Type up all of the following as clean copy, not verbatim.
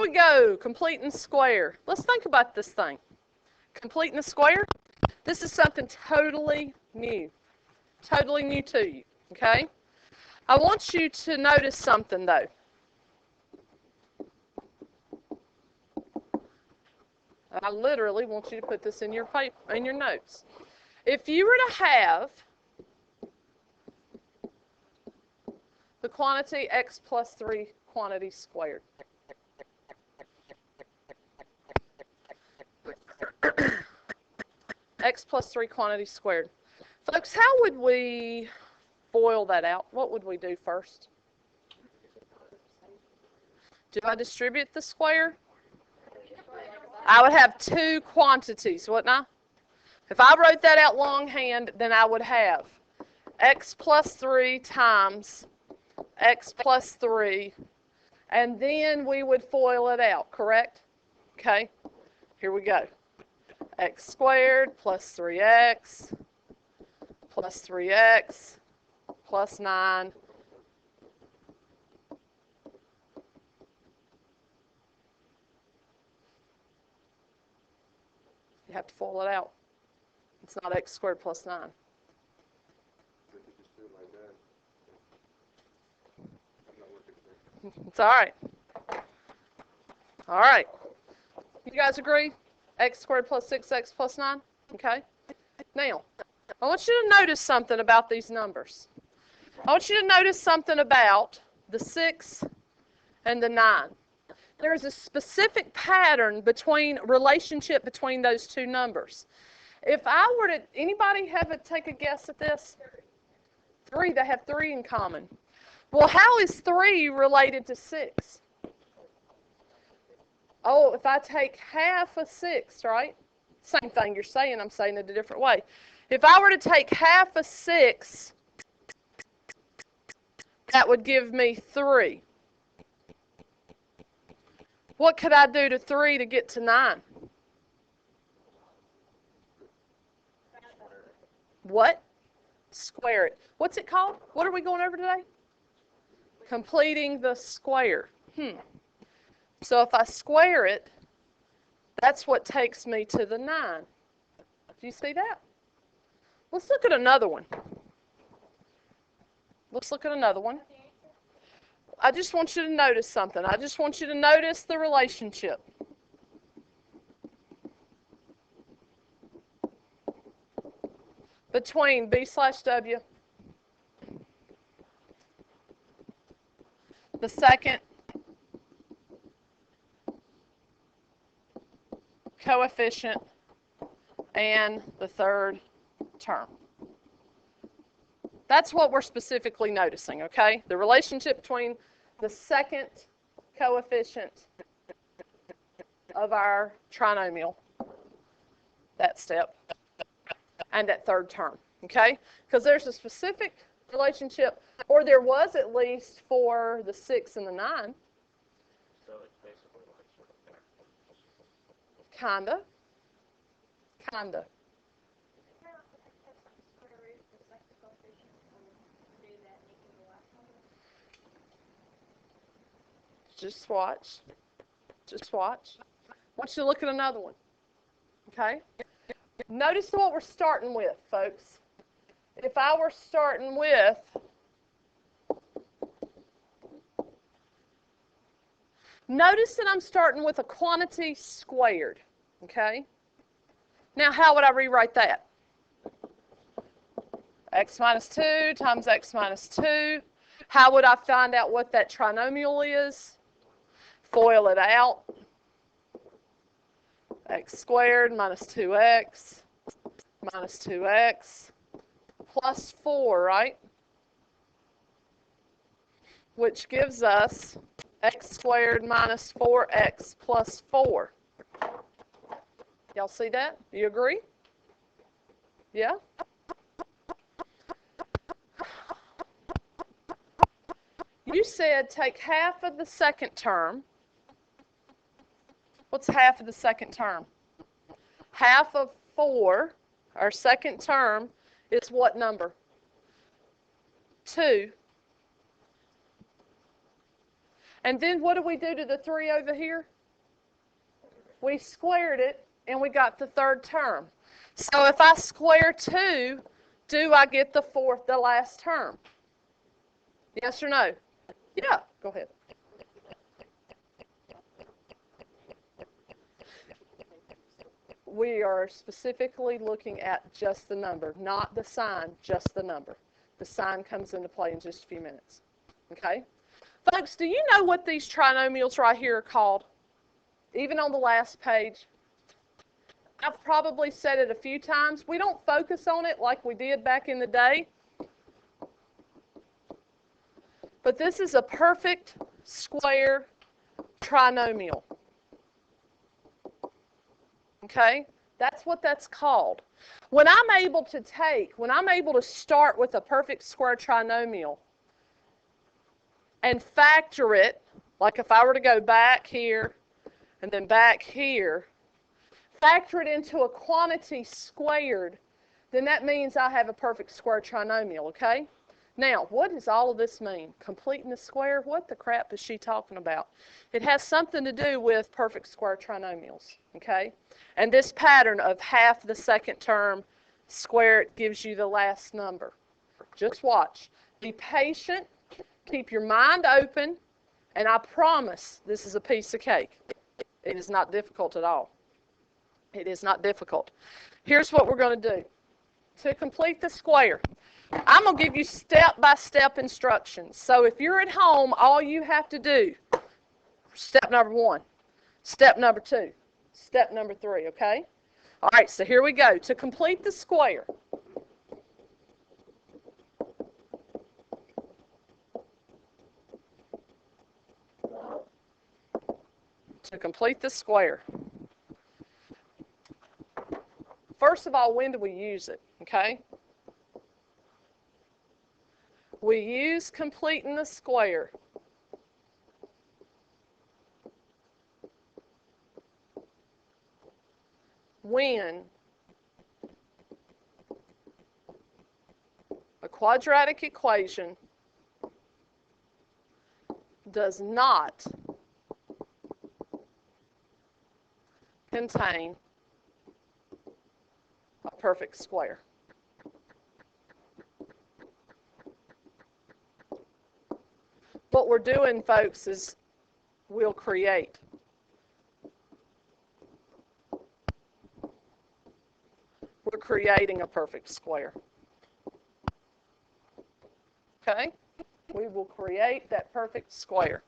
we go. Complete and square. Let's think about this thing. Complete and the square. This is something totally new. Totally new to you. Okay? I want you to notice something, though. I literally want you to put this in your paper, in your notes. If you were to have the quantity x plus 3 quantity squared. X plus 3 quantity squared. Folks, how would we FOIL that out? What would we do first? Do I distribute the square? I would have two quantities, wouldn't I? If I wrote that out longhand, then I would have x plus 3 times x plus 3, and then we would FOIL it out, correct? Okay, here we go. X squared plus 3x plus 3x plus 9 you have to FOIL it out. It's not x squared plus 9. It's all right. All right. You guys agree? X squared plus 6x plus 9? Okay. Now, I want you to notice something about these numbers. I want you to notice something about the 6 and the 9. There's a specific pattern relationship between those two numbers. If I were to, anybody take a guess at this? 3, they have 3 in common. Well, how is 3 related to 6? Oh, if I take half of 6, right? Same thing you're saying, I'm saying it a different way. If I were to take half of 6, that would give me 3. What could I do to 3 to get to 9? What? Square it. What's it called? What are we going over today? Completing the square. So if I square it, that's what takes me to the 9. Do you see that? Let's look at another one. Let's look at another one. I just want you to notice something. I just want you to notice the relationship. Between B/W, the second coefficient, and the third term. That's what we're specifically noticing, okay? The relationship between the second coefficient of our trinomial, that step, and that third term, okay? Because there's a specific relationship, or there was at least for the 6 and the 9. So it's basically like sort of Kinda. Just watch. Just watch. I want you to look at another one. Okay? Notice what we're starting with, folks. If I were starting with notice that I'm starting with a quantity squared. Okay? Now, how would I rewrite that? X minus 2 times x minus 2. How would I find out what that trinomial is? FOIL it out. X squared minus 2x minus 2x plus 4, right? Which gives us x squared minus 4x plus 4. Y'all see that? Do you agree? Yeah? You said take half of the second term. What's half of the second term? Half of 4, our second term, is what number? 2. And then what do we do to the 3 over here? We squared it, and we got the third term. So if I square 2, do I get the last term? Yes or no? Yeah, go ahead. We are specifically looking at just the number, not the sign, just the number. The sign comes into play in just a few minutes. Okay? Folks, do you know what these trinomials right here are called? Even on the last page. I've probably said it a few times. We don't focus on it like we did back in the day. But this is a perfect square trinomial. Okay? That's what that's called. When I'm able to start with a perfect square trinomial and factor it, like if I were to go back here and then back here, factor it into a quantity squared, then that means I have a perfect square trinomial, okay? Now, what does all of this mean? Completing the square? What the crap is she talking about? It has something to do with perfect square trinomials, okay? And this pattern of half the second term squared gives you the last number. Just watch. Be patient. Keep your mind open. And I promise this is a piece of cake. It is not difficult at all. It is not difficult. Here's what we're going to do. To complete the square, I'm going to give you step-by-step instructions. So if you're at home, all you have to do, step number 1, step number 2, step number 3, okay? All right, so here we go. To complete the square, first of all, when do we use it, okay? We use completing the square when a quadratic equation does not contain a perfect square. What we're doing, folks, is we'll create. We're creating a perfect square. Okay? We will create that perfect square.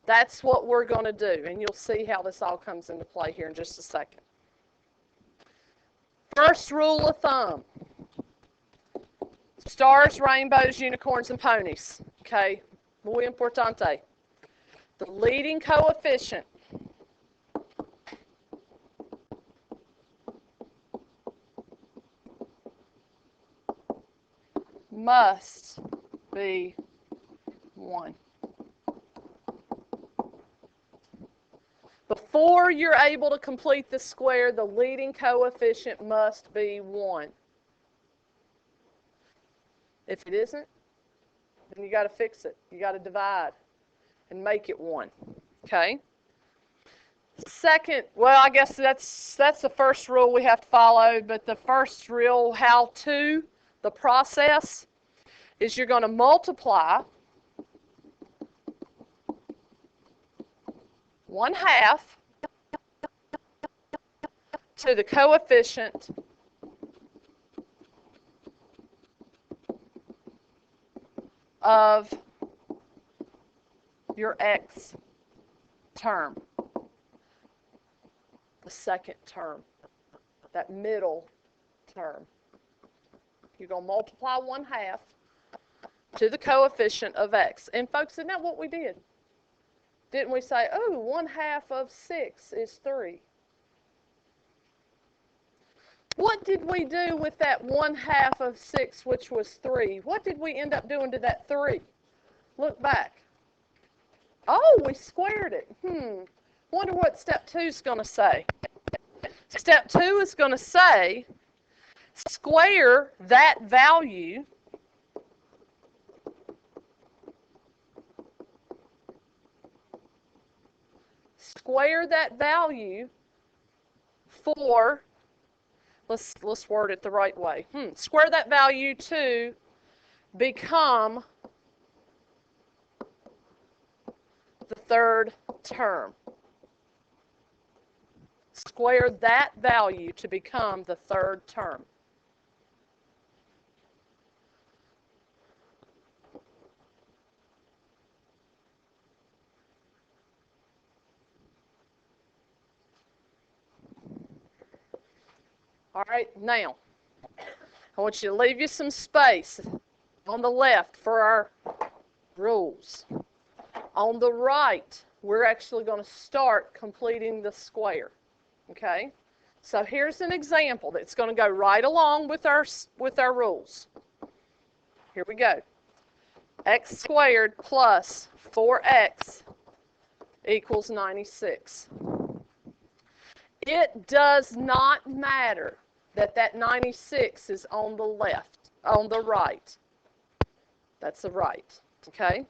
That's what we're going to do, and you'll see how this all comes into play here in just a second. First rule of thumb. Stars, rainbows, unicorns, and ponies. Okay? Muy importante. The leading coefficient must be 1. Before you're able to complete the square, the leading coefficient must be 1. If it isn't, then you got to fix it. You got to divide and make it 1. Okay? Second, well, I guess that's the first rule we have to follow, but the first real how-to, the process, is you're going to multiply 1/2 to the coefficient of your x term, the second term, that middle term. You're going to multiply 1/2 to the coefficient of x. And folks, isn't that what we did? Didn't we say, oh, 1/2 of 6 is 3? What did we do with that 1/2 of 6, which was 3? What did we end up doing to that 3? Look back. Oh, we squared it. Wonder what step 2 is going to say. Step 2 is going to say Square that value for, let's word it the right way. Square that value to become the third term. Square that value to become the third term. All right, now, I want you to leave you some space on the left for our rules. On the right, we're actually going to start completing the square, okay? So here's an example that's going to go right along with our rules. Here we go. X squared plus 4x equals 96. It does not matter that 96 is on the left, on the right. That's the right, okay?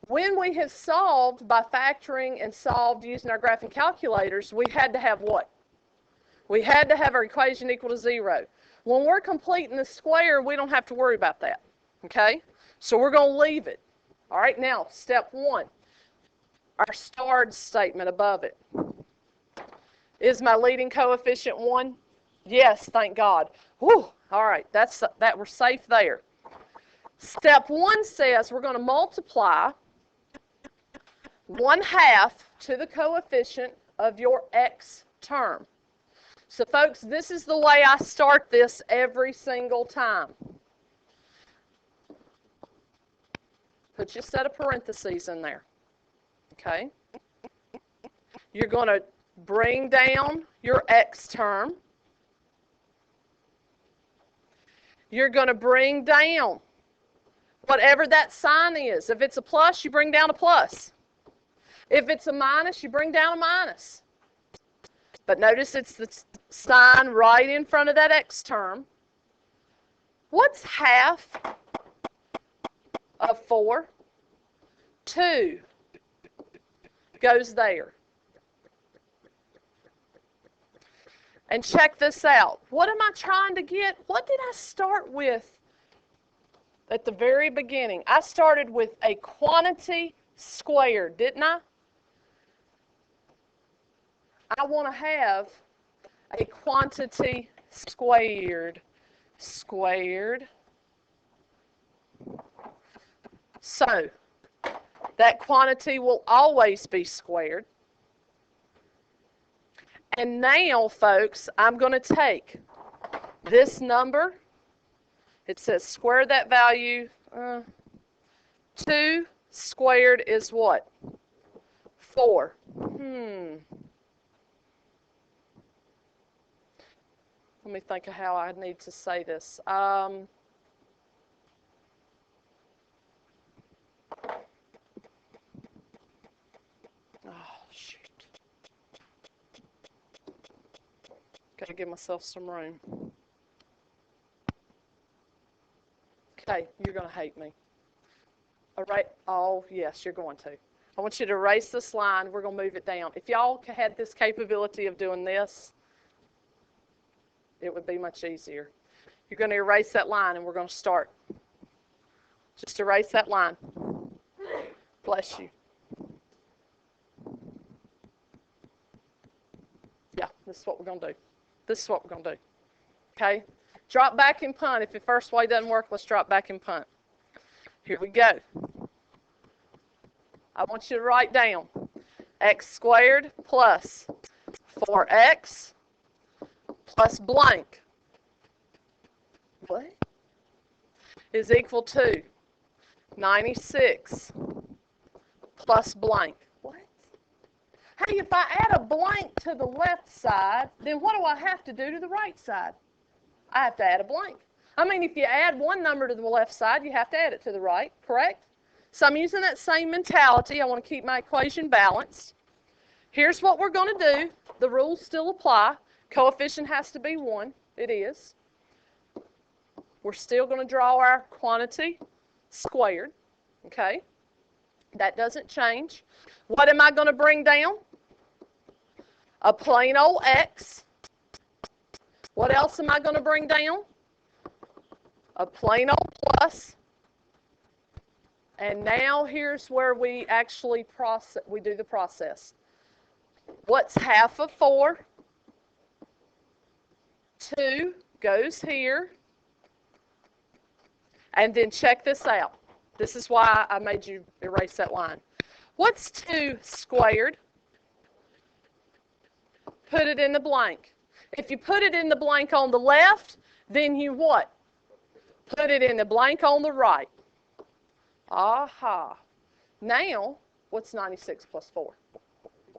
When we have solved by factoring and solved using our graphing calculators, we had to have what? We had to have our equation equal to 0. When we're completing the square, we don't have to worry about that, okay? So we're going to leave it. All right, now, step 1, our starred statement above it. Is my leading coefficient 1? Yes, thank God. Whew, all right, that we're safe there. Step 1 says we're going to multiply 1/2 to the coefficient of your x term. So folks, this is the way I start this every single time. Put your set of parentheses in there, okay? You're going to bring down your x term. You're going to bring down whatever that sign is. If it's a plus, you bring down a plus. If it's a minus, you bring down a minus. But notice it's the sign right in front of that x term. What's half of 4? 2 goes there. And check this out. What am I trying to get? What did I start with at the very beginning? I started with a quantity squared, didn't I? I want to have a quantity squared. So, that quantity will always be squared. And now, folks, I'm going to take this number. It says square that value. 2 squared is what? 4. Let me think of how I need to say this. Oh, shoot. Got to give myself some room. Okay, you're going to hate me. All right. Oh, yes, you're going to. I want you to erase this line. We're going to move it down. If y'all had this capability of doing this, it would be much easier. You're going to erase that line, and we're going to start. Just erase that line. Bless you. Yeah, this is what we're going to do. This is what we're going to do. Okay? Drop back and punt. If the first way doesn't work, let's drop back and punt. Here we go. I want you to write down x squared plus 4x plus blank. What? Is equal to 96 plus blank. What? Hey, if I add a blank to the left side, then what do I have to do to the right side? I have to add a blank. I mean, if you add one number to the left side, you have to add it to the right, correct? So I'm using that same mentality. I want to keep my equation balanced. Here's what we're going to do. The rules still apply. Coefficient has to be 1. It is. We're still going to draw our quantity squared. Okay? That doesn't change. What am I going to bring down? A plain old x. What else am I going to bring down? A plain old plus. And now here's where we actually do the process. What's half of 4? 2 goes here. And then check this out. This is why I made you erase that line. What's 2 squared? Put it in the blank. If you put it in the blank on the left, then you what? Put it in the blank on the right. Aha. Now, what's 96 plus 4?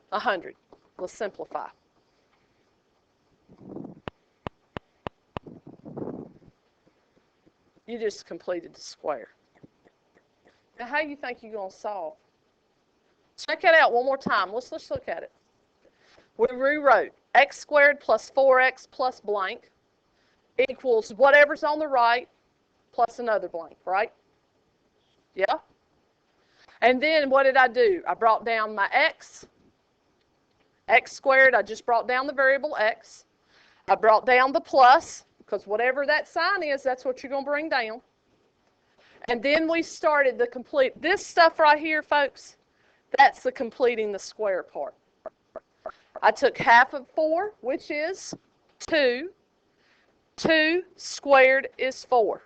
100. Let's simplify. You just completed the square. Now, how do you think you're going to solve? Check it out one more time. Let's look at it. We rewrote x squared plus 4x plus blank equals whatever's on the right plus another blank, right? Yeah? And then what did I do? I brought down my x squared, I just brought down the variable x. I brought down the plus, because whatever that sign is, that's what you're going to bring down. And then we started the complete, this stuff right here, folks, that's the completing the square part. I took half of 4, which is 2. 2 squared is 4.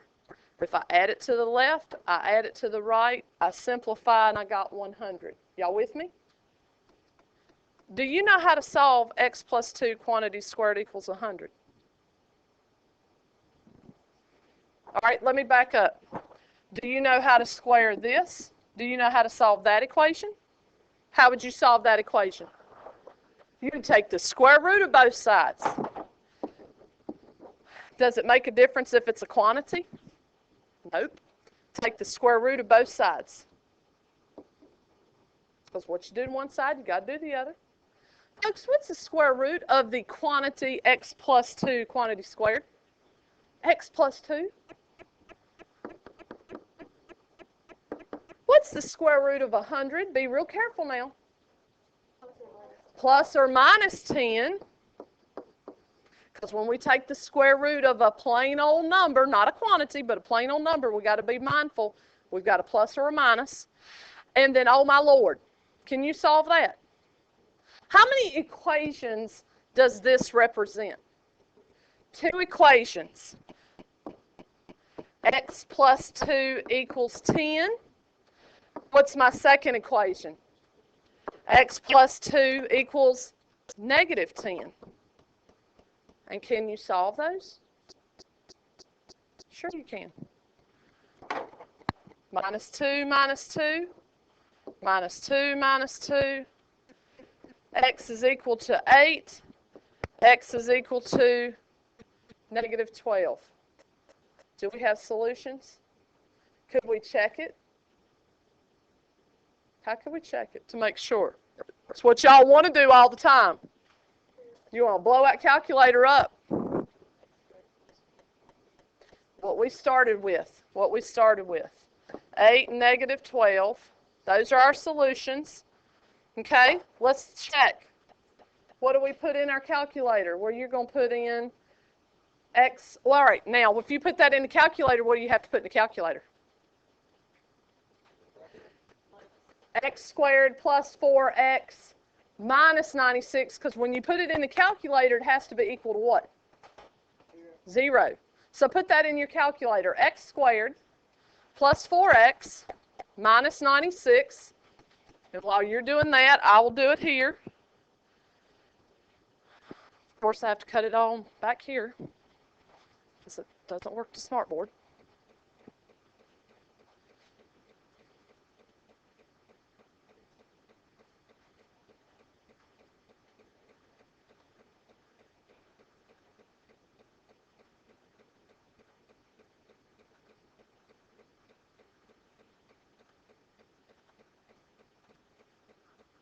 If I add it to the left, I add it to the right, I simplify, and I got 100. Y'all with me? Do you know how to solve x plus 2 quantity squared equals 100? All right, let me back up. Do you know how to square this? Do you know how to solve that equation? How would you solve that equation? You would take the square root of both sides. Does it make a difference if it's a quantity? Nope. Take the square root of both sides. Because what you do on one side, you got to do the other. Folks, what's the square root of the quantity x plus 2 quantity squared? X plus 2. What's the square root of 100? Be real careful now. Plus or minus 10. Because when we take the square root of a plain old number, not a quantity, but a plain old number, we got to be mindful. We've got a plus or a minus. And then, oh my Lord, can you solve that? How many equations does this represent? 2 equations. X plus 2 equals 10. What's my second equation? X plus 2 equals negative 10. And can you solve those? Sure you can. Minus 2, minus 2, minus 2, minus 2. X is equal to 8. X is equal to negative 12. Do we have solutions? Could we check it? How can we check it to make sure? It's what y'all want to do all the time. You want to blow that calculator up. What we started with. 8 and negative 12. Those are our solutions. Okay, let's check. What do we put in our calculator? Where you're going to put in x. Well, all right, now if you put that in the calculator, what do you have to put in the calculator? X squared plus 4x minus 96, because when you put it in the calculator, it has to be equal to what? 0. So put that in your calculator. X squared plus 4x minus 96. And while you're doing that, I will do it here. Of course, I have to cut it on back here because it doesn't work to smartboard.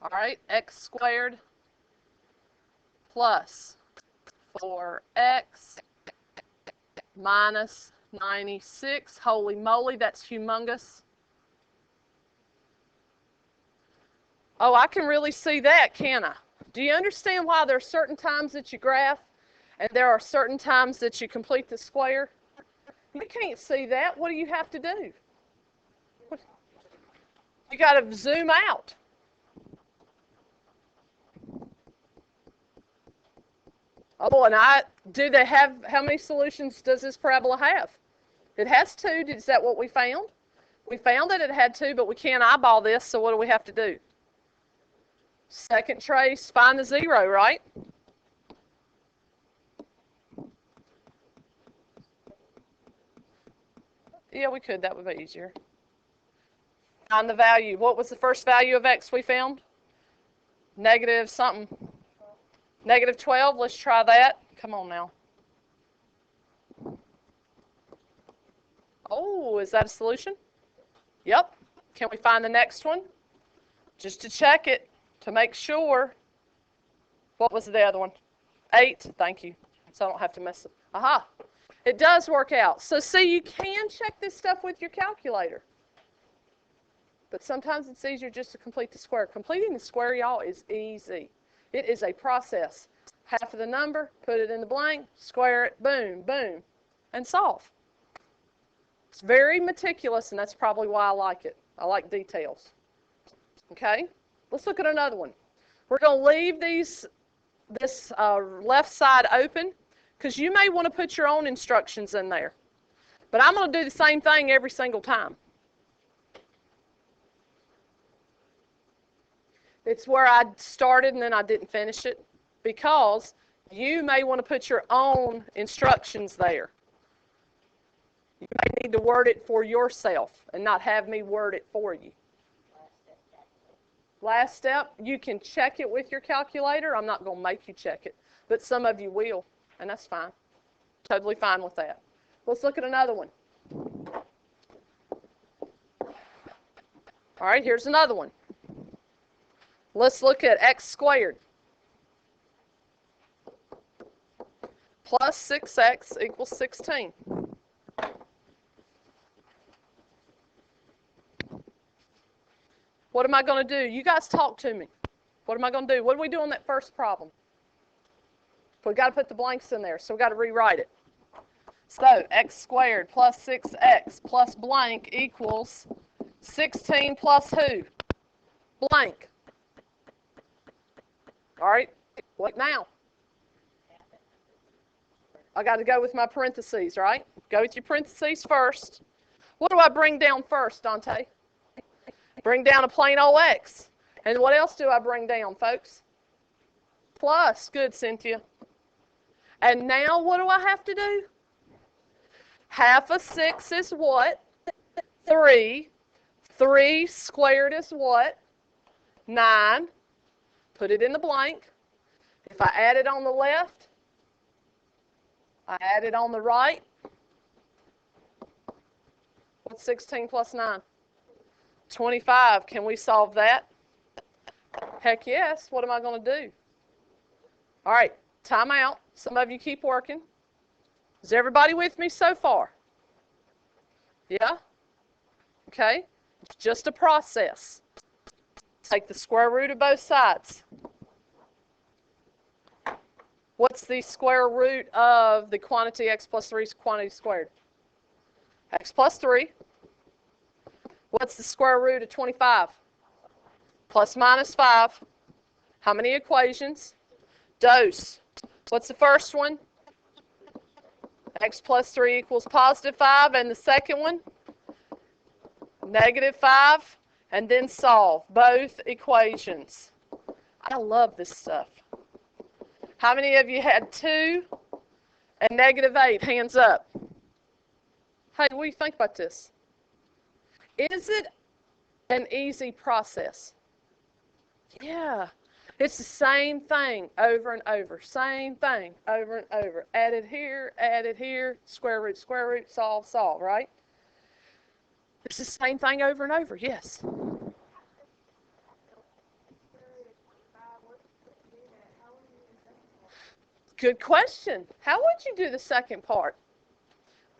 All right, x squared plus 4x minus 96. Holy moly, that's humongous. Oh, I can really see that, can I? Do you understand why there are certain times that you graph and there are certain times that you complete the square? You can't see that. What do you have to do? You got to zoom out. Oh, and do they have, how many solutions does this parabola have? It has 2. Is that what we found? We found that it had 2, but we can't eyeball this, so what do we have to do? Second trace, find the 0, right? Yeah, we could. That would be easier. Find the value. What was the first value of x we found? Negative something. Negative 12. Let's try that. Come on now. Oh, is that a solution? Yep. Can we find the next one? Just to check it, to make sure. What was the other one? 8. Thank you. So I don't have to mess it. Aha. It does work out. So see, you can check this stuff with your calculator. But sometimes it's easier just to complete the square. Completing the square, y'all, is easy. It is a process. Half of the number, put it in the blank, square it, boom, boom, and solve. It's very meticulous, and that's probably why I like it. I like details. Okay? Let's look at another one. We're going to leave this left side open because you may want to put your own instructions in there. But I'm going to do the same thing every single time. It's where I started and then I didn't finish it because you may want to put your own instructions there. You may need to word it for yourself and not have me word it for you. Last step, you can check it with your calculator. I'm not going to make you check it, but some of you will, and that's fine. Totally fine with that. Let's look at another one. All right, here's another one. Let's look at x squared plus 6x equals 16. What am I going to do? You guys talk to me. What am I going to do? What do we do on that first problem? We've got to put the blanks in there, so we've got to rewrite it. So x squared plus 6x plus blank equals 16 plus who? Blank. All right, what now? I got to go with my parentheses, right? Go with your parentheses first. What do I bring down first, Dante? Bring down a plain old x. And what else do I bring down, folks? Plus. Good, Cynthia. And now what do I have to do? Half of 6 is what? 3. 3 squared is what? 9. Put it in the blank. If I add it on the left, I add it on the right. What's 16 plus 9? 25. Can we solve that? Heck yes. What am I going to do? All right, time out. Some of you keep working. Is everybody with me so far? Yeah? Okay. It's just a process. Take the square root of both sides. What's the square root of the quantity x plus 3 quantity squared? X plus 3. What's the square root of 25? Plus minus 5. How many equations? Dose. What's the first one? X plus 3 equals positive 5. And the second one? Negative 5. And then solve both equations. I love this stuff. How many of you had 2 and negative 8? Hands up. Hey, what do you think about this? Is it an easy process? Yeah. It's the same thing over and over. Same thing over and over. Add it here, square root, solve, solve, right? It's the same thing over and over, yes. Good question. How would you do the second part?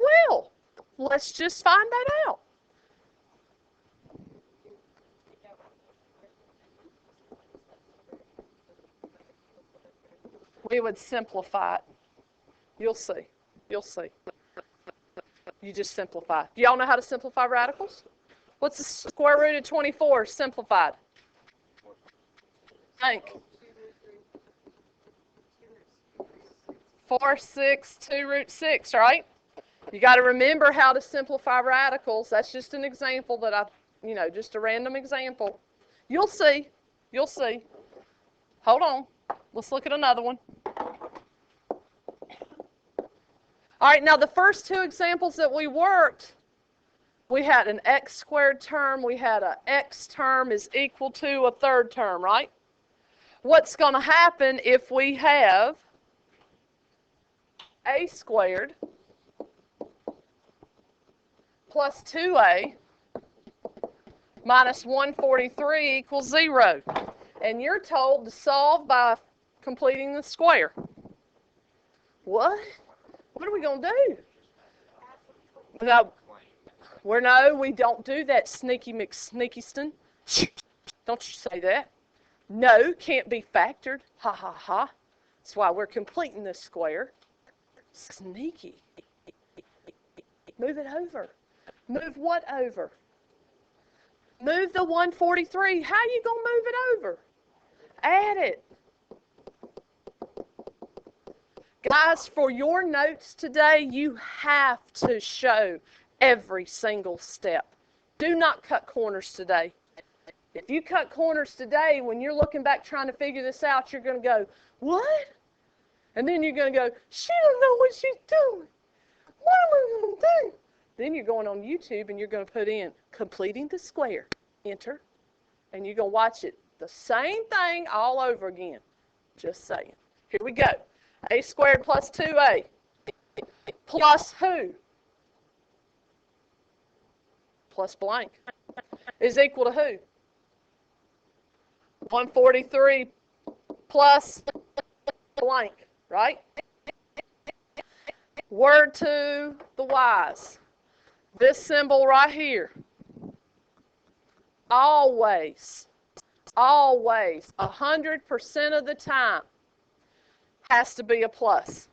Well, let's just find that out. We would simplify it. You'll see. You'll see. You just simplify. Do y'all know how to simplify radicals? What's the square root of 24 simplified? Think. 4, 6, 2 root 6, right? You got to remember how to simplify radicals. That's just an example that just a random example. You'll see. You'll see. Hold on. Let's look at another one. All right, now the first two examples that we worked, we had an x squared term, we had an x term is equal to a third term, right? What's going to happen if we have a squared plus 2a minus 143 equals 0? And you're told to solve by completing the square. What? What are we going to do? No, we don't do that, Sneaky McSneakyston. Don't you say that. No, can't be factored. Ha, ha, ha. That's why we're completing this square. Sneaky. Move it over. Move what over? Move the 143. How you going to move it over? Add it. Guys, for your notes today, you have to show every single step. Do not cut corners today. If you cut corners today, when you're looking back trying to figure this out, you're going to go, what? And then you're going to go, she don't know what she's doing. What am I going to do? Then you're going on YouTube and you're going to put in completing the square, enter, and you're going to watch it. The same thing all over again. Just saying. Here we go. A squared plus 2a plus who? Plus blank is equal to who? 143 plus blank, right? Word to the wise. This symbol right here. Always, 100% of the time, has to be a plus.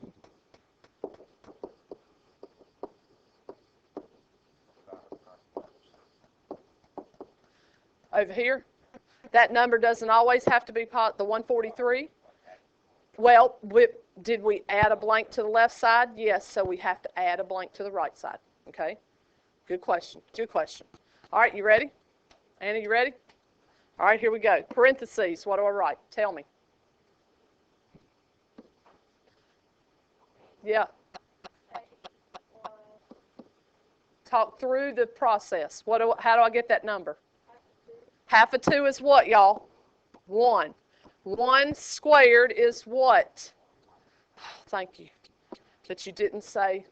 Over here, that number doesn't always have to be the 143. Well, did we add a blank to the left side? Yes, so we have to add a blank to the right side. Okay? Good question. Good question. All right, you ready? Anna, you ready? All right, here we go. Parentheses. What do I write? Tell me. Yeah. Talk through the process. How do I get that number? Half of 2 is what, y'all? 1. 1 squared is what? Thank you. That you didn't say.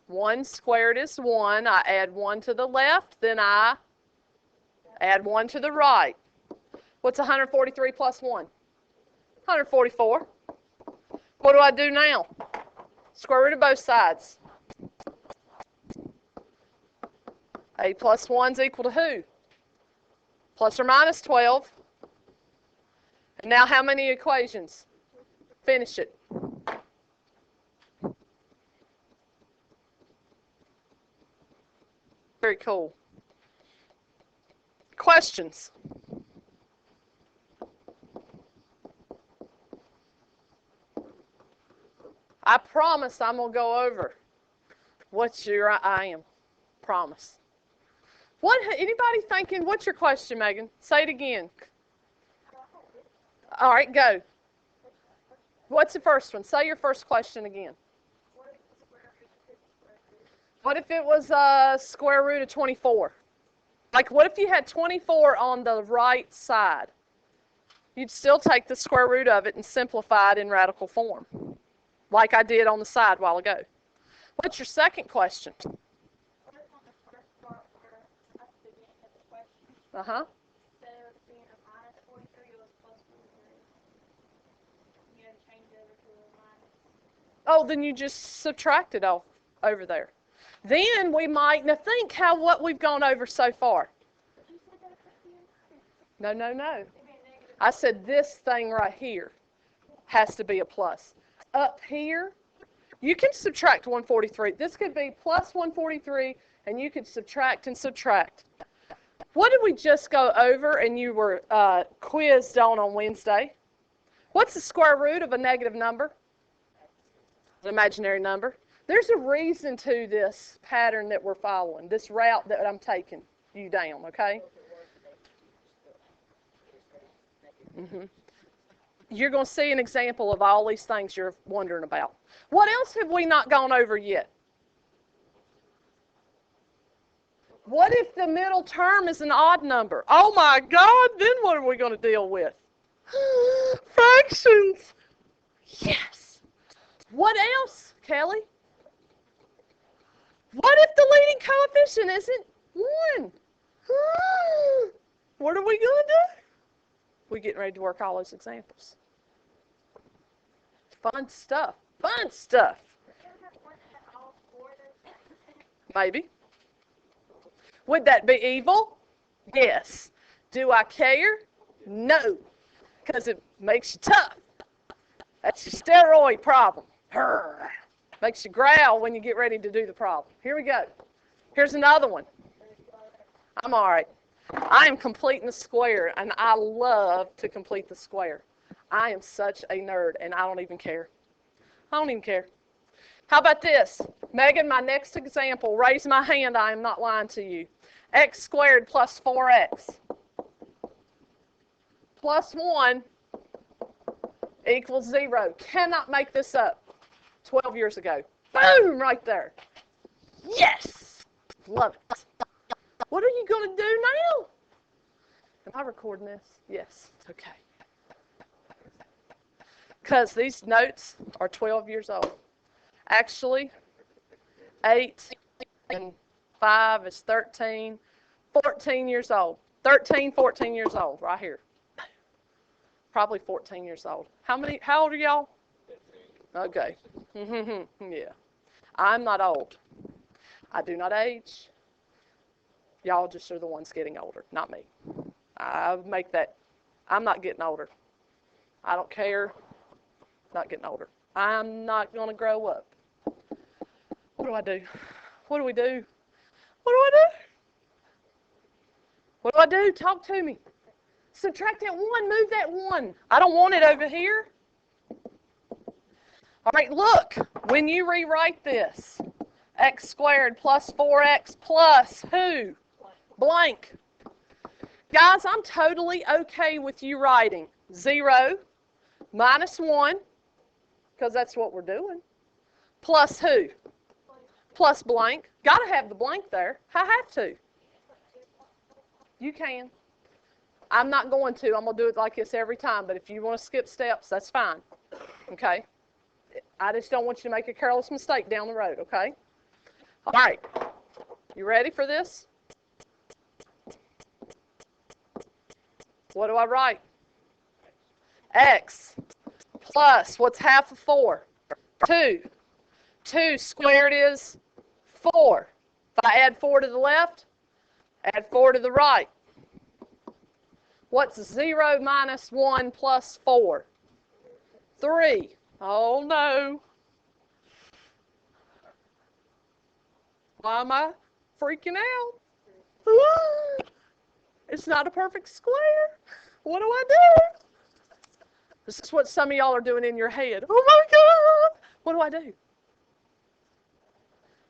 1 squared is 1. I add 1 to the left, then I add 1 to the right. What's 143 plus 1? 144. What do I do now? Square root of both sides. A plus 1 is equal to who? Plus or minus 12. And now how many equations? Finish it. Very cool. Questions? I promise I'm going to go over what I am. Promise. Anybody thinking, what's your question, Megan? Say it again. All right, go. What's the first one? Say your first question again. What if it was square root of 24? Like, what if you had 24 on the right side? You'd still take the square root of it and simplify it in radical form, like I did on the side a while ago. What's your second question? Uh-huh. Instead of being a minus 43, it was plus 43. You had to change it over to a minus. Oh, then you just subtract it off over there. Then we might, now think how what we've gone over so far. No, no, no. I said this thing right here has to be a plus. Up here, you can subtract 143. This could be plus 143, and you could subtract and subtract. What did we just go over and you were quizzed on Wednesday? What's the square root of a negative number? An imaginary number. There's a reason to this pattern that we're following, this route that I'm taking you down, okay? You're going to see an example of all these things you're wondering about. What else have we not gone over yet? What if the middle term is an odd number? Oh my God, then what are we going to deal with? Fractions. Yes. What else, Kelly? What if the leading coefficient isn't 1? What are we going to do? We're getting ready to work all those examples. Fun stuff. Fun stuff. Maybe. Would that be evil? Yes. Do I care? No. Because it makes you tough. That's your steroid problem. Makes you growl when you get ready to do the problem. Here we go. Here's another one. I'm all right. I am completing the square, and I love to complete the square. I am such a nerd, and I don't even care. I don't even care. How about this? Megan, my next example, raise my hand, I am not lying to you. X squared plus 4x plus 1 equals 0. Cannot make this up. 12 years ago. Boom, right there. Yes. Love it. What are you going to do now? Am I recording this? Yes. Okay. Because these notes are 12 years old. Actually, 8 and 5 is 13. 14 years old. 13, 14 years old, right here. Probably 14 years old. How old are y'all? Okay. Yeah. I'm not old. I do not age. Y'all just are the ones getting older, not me. I make that. I'm not getting older. I don't care. Not getting older. I'm not going to grow up. What do I do? What do we do? What do I do? What do I do? Talk to me. Subtract that 1. Move that 1. I don't want it over here. All right, look. When you rewrite this, x squared plus 4x plus who? Blank. Guys, I'm totally okay with you writing 0 minus 1, because that's what we're doing, plus who? Plus blank. Got to have the blank there. I have to. You can. I'm not going to. I'm going to do it like this every time, but if you want to skip steps, that's fine. Okay? I just don't want you to make a careless mistake down the road, okay? All right. You ready for this? What do I write? X plus, what's half of 4? 2. 2 squared is 4. If I add 4 to the left, add 4 to the right. What's 0 minus 1 plus 4? 3. Oh, no. Why am I freaking out? It's not a perfect square. What do I do? This is what some of y'all are doing in your head. Oh, my God. What do I do?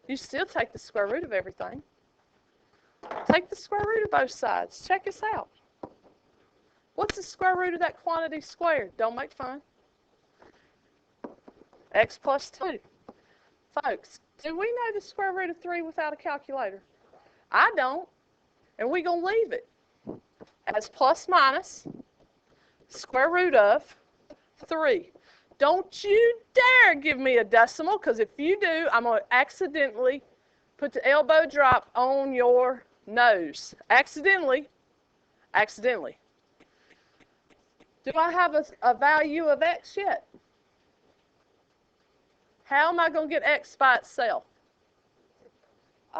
You still take the square root of everything. Take the square root of both sides. Check this out. What's the square root of that quantity squared? Don't make fun. X plus 2. Folks, do we know the square root of 3 without a calculator? I don't. And we're going to leave it as plus minus square root of 3. Don't you dare give me a decimal, because if you do, I'm going to accidentally put the elbow drop on your nose. Accidentally. Accidentally. Do I have a value of x yet? How am I going to get x by itself?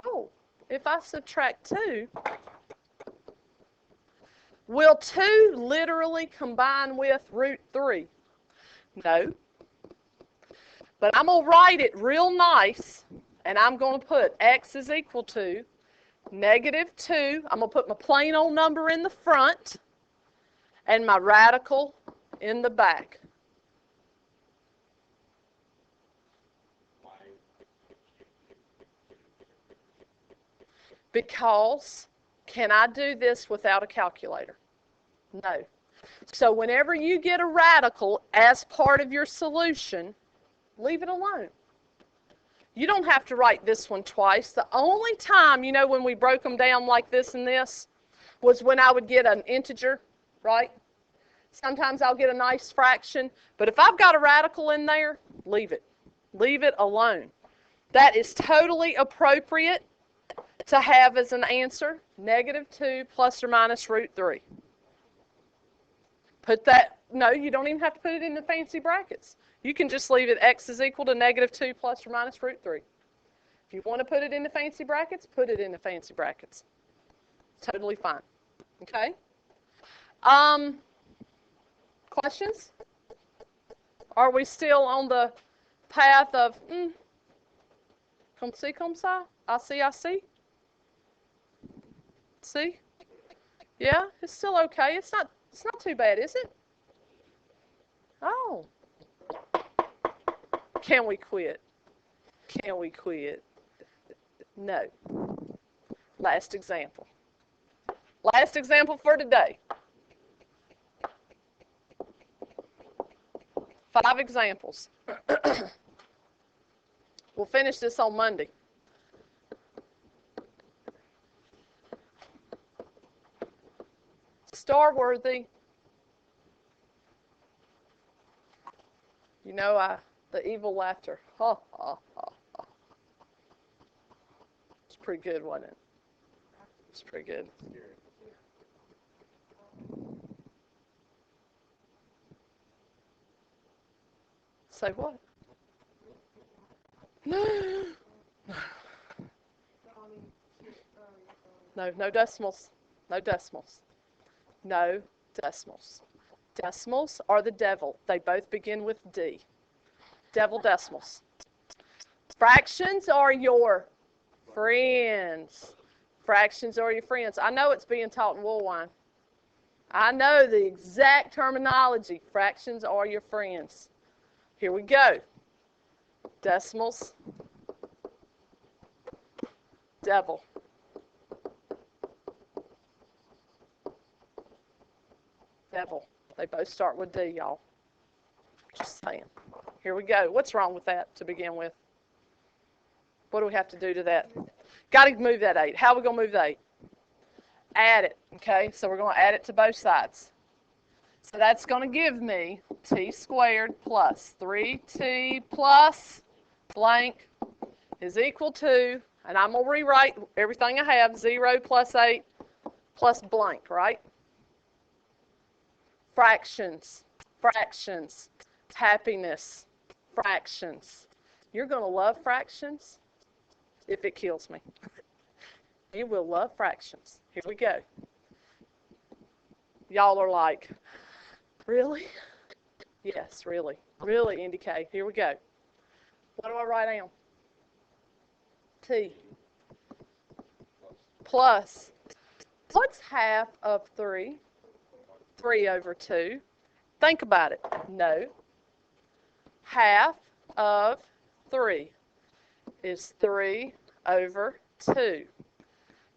Oh, if I subtract 2, will 2 literally combine with root 3? No. But I'm going to write it real nice, and I'm going to put x is equal to -2. I'm going to put my plain old number in the front and my radical in the back. Because, can I do this without a calculator? No. So whenever you get a radical as part of your solution, leave it alone. You don't have to write this one twice. The only time, you know, when we broke them down like this and this, was when I would get an integer, right? Sometimes I'll get a nice fraction, but if I've got a radical in there, leave it. Leave it alone. That is totally appropriate to have as an answer, -2 plus or minus root 3. Put that, no, you don't even have to put it in the fancy brackets. You can just leave it x is equal to -2 plus or minus root 3. If you want to put it in the fancy brackets, put it in the fancy brackets. Totally fine. Okay? Questions? Are we still on the path of, comme ci, comme ça? I see? See? Yeah, it's still okay. It's not too bad, is it? Oh. Can we quit? Can we quit? No. Last example. Last example for today. 5 examples. We'll finish this on Monday. Starworthy. You know, the evil laughter. Ha, ha, ha, ha. It's pretty good, wasn't it? It's pretty good. Say what? No decimals. No decimals. No decimals. Decimals are the devil. They both begin with D. Devil decimals. Fractions are your friends. Fractions are your friends. I know it's being taught in Woolwine. I know the exact terminology. Fractions are your friends. Here we go. Decimals. Devil. Devil. They both start with D, y'all. Just saying. Here we go. What's wrong with that to begin with? What do we have to do to that? Got to move that 8. How are we going to move the 8? Add it, okay? So we're going to add it to both sides. So that's going to give me t squared plus 3t plus blank is equal to, and I'm going to rewrite everything I have, 0 plus 8 plus blank, right? Fractions, fractions, happiness, fractions. You're going to love fractions if it kills me. You will love fractions. Here we go. Y'all are like, really? Yes, really. Really, Indy K. Here we go. What do I write down? T. Plus. What's half of 3? 3 over 2. Think about it. No. Half of 3 is 3 over 2.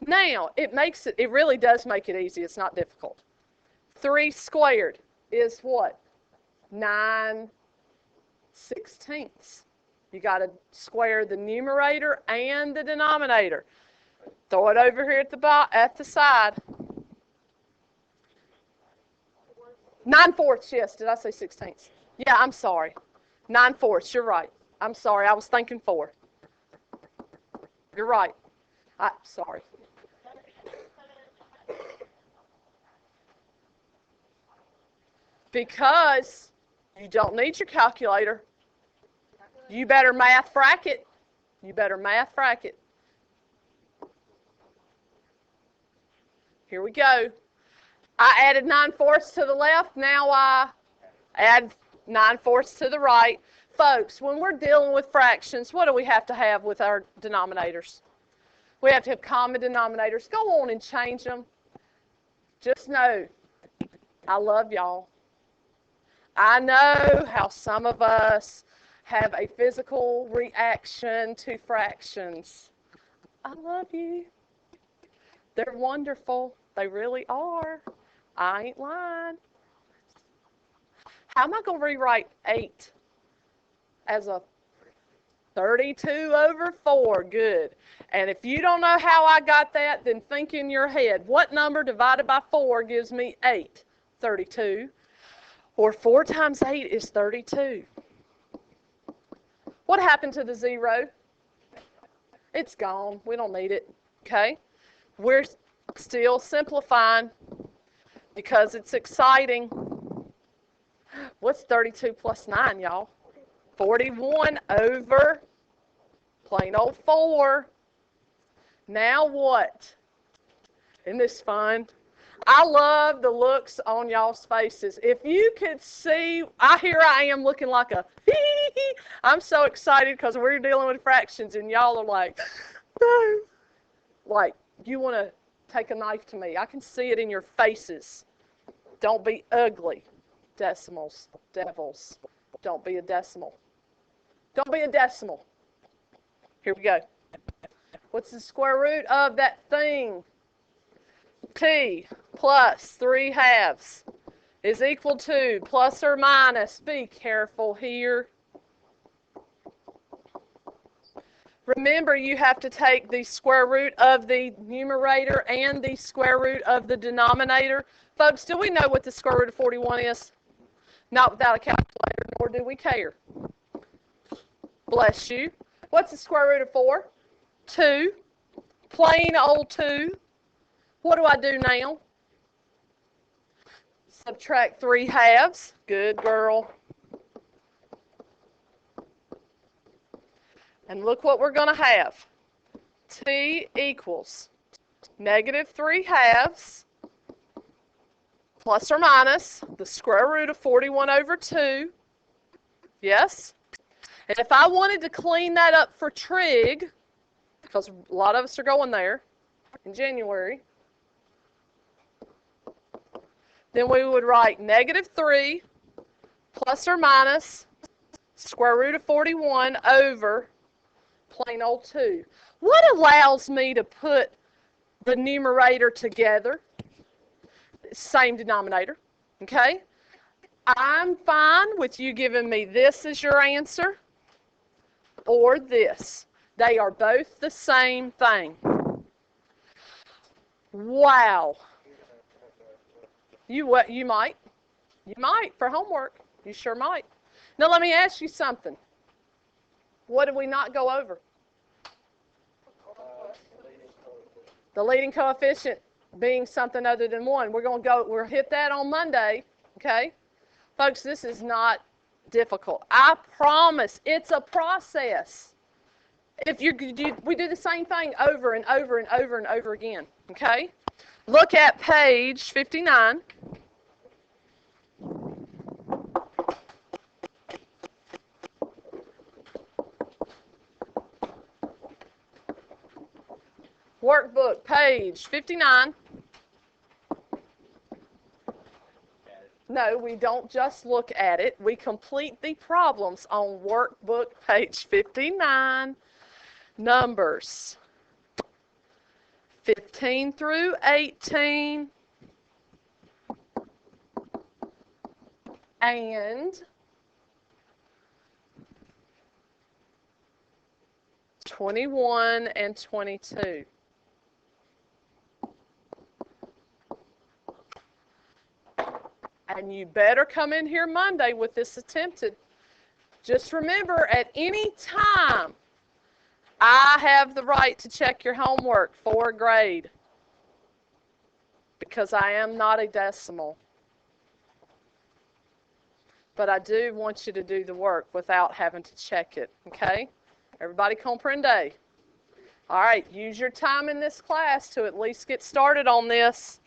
Now, it really does make it easy. It's not difficult. 3 squared is what? 9/16. You got to square the numerator and the denominator. Throw it over here at the side. 9/4, yes. Did I say 16ths? Yeah, I'm sorry. 9/4, you're right. I'm sorry. I was thinking 4. You're right. Sorry. Because you don't need your calculator. You better math bracket. You better math bracket. Here we go. I added 9/4 to the left. Now I add 9/4 to the right. Folks, when we're dealing with fractions, what do we have to have with our denominators? We have to have common denominators. Go on and change them. Just know, I love y'all. I know how some of us have a physical reaction to fractions. I love you. They're wonderful. They really are. I ain't lying. How am I going to rewrite 8 as a 32/4? Good. And if you don't know how I got that, then think in your head, what number divided by 4 gives me 8? 32. Or 4 times 8 is 32. What happened to the 0? It's gone. We don't need it. Okay? We're still simplifying because it's exciting. What's 32 plus 9, y'all? 41 over plain old 4. Now what? Isn't this fun? I love the looks on y'all's faces. If you could see, here I am looking like a hee. I'm so excited because we're dealing with fractions and y'all are like, no. Like, you want to take a knife to me. I can see it in your faces. Don't be ugly. Decimals, devils. Don't be a decimal. Don't be a decimal. Here we go. What's the square root of that thing? T plus 3/2 is equal to plus or minus. Be careful here. Remember, you have to take the square root of the numerator and the square root of the denominator. Folks, do we know what the square root of 41 is? Not without a calculator, nor do we care. Bless you. What's the square root of 4? 2. Plain old 2. What do I do now? Subtract 3/2. Good girl. And look what we're going to have. T equals negative 3/2 plus or minus the square root of 41/2. Yes? And if I wanted to clean that up for trig, because a lot of us are going there in January, then we would write negative 3 plus or minus square root of 41 over plain old 2. What allows me to put the numerator together? Same denominator, okay? I'm fine with you giving me this as your answer or this. They are both the same thing. Wow. You might. You might for homework. You sure might. Now let me ask you something. What did we not go over? The leading coefficient being something other than 1. We'll hit that on Monday, okay? Folks, this is not difficult. I promise it's a process. We do the same thing over and over and over and over again, okay? Look at page 59. Workbook, page 59. No, we don't just look at it. We complete the problems on workbook, page 59. Numbers 15 through 18 and 21 and 22. And you better come in here Monday with this attempted. Just remember, at any time, I have the right to check your homework for a grade because I am not a decimal. but I do want you to do the work without having to check it, okay? Everybody comprende? All right, use your time in this class to at least get started on this.